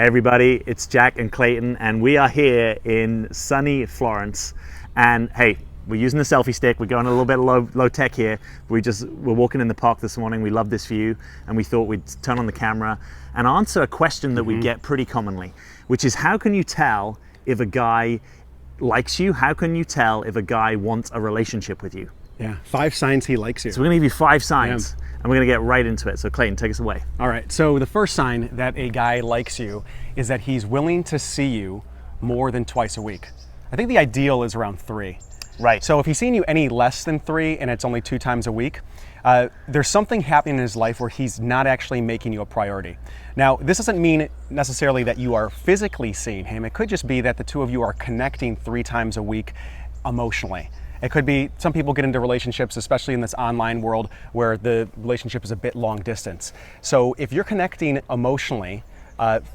Hey everybody, it's Jack and Clayton, and we are here in sunny Florence. And hey, we're using the selfie stick. We're going a little bit low tech here. We're walking in the park this morning. We love this view, and we thought we'd turn on the camera and answer a question that we get pretty commonly, which is how can you tell if a guy likes you? How can you tell if a guy wants a relationship with you? Yeah, 5 signs he likes you. So we're gonna give you 5 signs. Yeah. And we're gonna get right into it. So Clayton, take us away. All right, so the first sign that a guy likes you is that he's willing to see you more than twice a week. I think the ideal is around 3. Right. So if he's seeing you any less than 3 and it's only 2 times a week, there's something happening in his life where he's not actually making you a priority. Now, this doesn't mean necessarily that you are physically seeing him. It could just be that the two of you are connecting 3 times a week emotionally. It could be some people get into relationships, especially in this online world, where the relationship is a bit long distance. So if you're connecting emotionally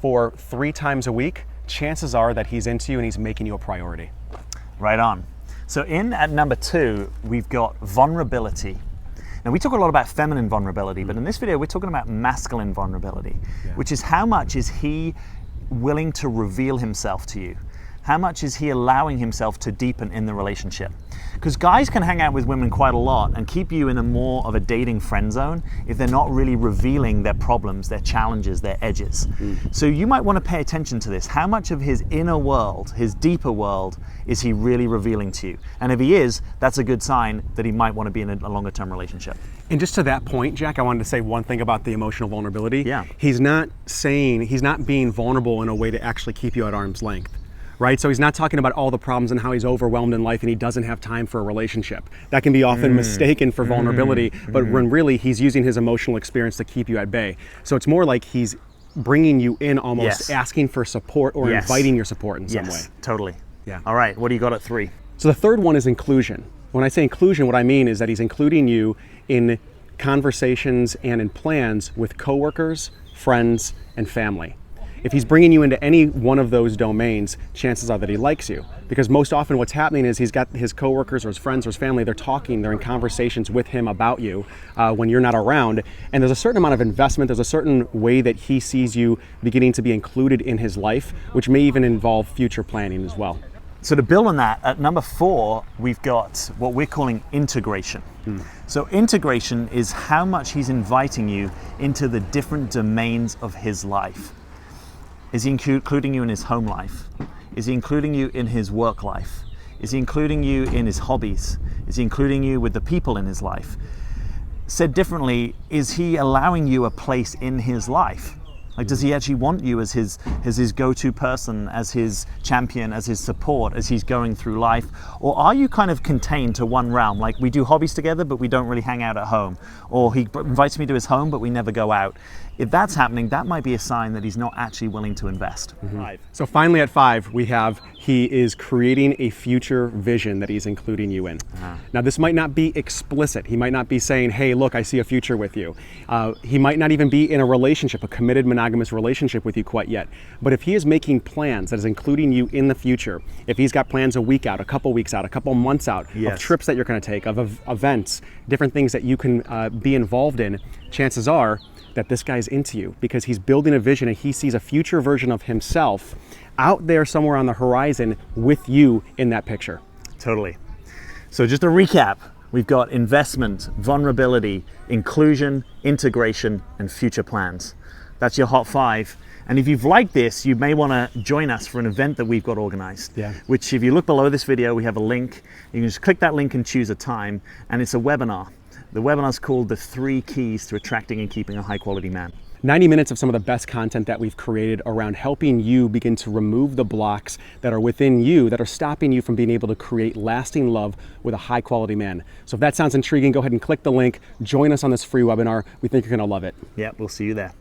for 3 times a week, chances are that he's into you and he's making you a priority. Right on. So at number 2, we've got vulnerability. Now we talk a lot about feminine vulnerability, but in this video we're talking about masculine vulnerability, which is how much is he willing to reveal himself to you? How much is he allowing himself to deepen in the relationship? Because guys can hang out with women quite a lot and keep you in a more of a dating friend zone if they're not really revealing their problems, their challenges, their edges. So you might want to pay attention to this. How much of his inner world, his deeper world, is he really revealing to you? And if he is, that's a good sign that he might want to be in a longer term relationship. And just to that point, Jack, I wanted to say one thing about the emotional vulnerability. Yeah. He's not being vulnerable in a way to actually keep you at arm's length. Right? So he's not talking about all the problems and how he's overwhelmed in life and he doesn't have time for a relationship. That can be often mistaken for vulnerability, but when really he's using his emotional experience to keep you at bay. So it's more like he's bringing you in almost asking for support or inviting your support in some way. Totally. Yeah. All right, what do you got at 3? So the third one is inclusion. When I say inclusion, what I mean is that he's including you in conversations and in plans with coworkers, friends, and family. If he's bringing you into any one of those domains, chances are that he likes you. Because most often what's happening is he's got his coworkers or his friends or his family, they're in conversations with him about you when you're not around. And there's a certain amount of investment, there's a certain way that he sees you beginning to be included in his life, which may even involve future planning as well. So to build on that, at number 4, we've got what we're calling integration. So integration is how much he's inviting you into the different domains of his life. Is he including you in his home life? Is he including you in his work life? Is he including you in his hobbies? Is he including you with the people in his life? Said differently, is he allowing you a place in his life? Like, does he actually want you as his go-to person, as his champion, as his support, as he's going through life? Or are you kind of contained to one realm? Like, we do hobbies together, but we don't really hang out at home. Or he invites me to his home, but we never go out. If that's happening, that might be a sign that he's not actually willing to invest. So finally at 5, we have he is creating a future vision that he's including you in. Now this might not be explicit. He might not be saying, hey, look, I see a future with you. He might not even be in a relationship, a committed monogamous relationship with you quite yet. But if he is making plans that is including you in the future, if he's got plans a week out, a couple weeks out, a couple months out, of trips that you're going to take, of events, different things that you can be involved in, chances are that this guy's into you because he's building a vision and he sees a future version of himself out there somewhere on the horizon with you in that picture. Totally. So just to recap, we've got investment, vulnerability, inclusion, integration, and future plans. That's your hot 5. And if you've liked this, you may want to join us for an event that we've got organized. Which, if you look below this video, we have a link. You can just click that link and choose a time, and it's a webinar. The webinar's called The 3 Keys to Attracting and Keeping a High Quality Man. 90 minutes of some of the best content that we've created around helping you begin to remove the blocks that are within you that are stopping you from being able to create lasting love with a high quality man. So if that sounds intriguing, go ahead and click the link, join us on this free webinar. We think you're gonna love it. Yeah, we'll see you there.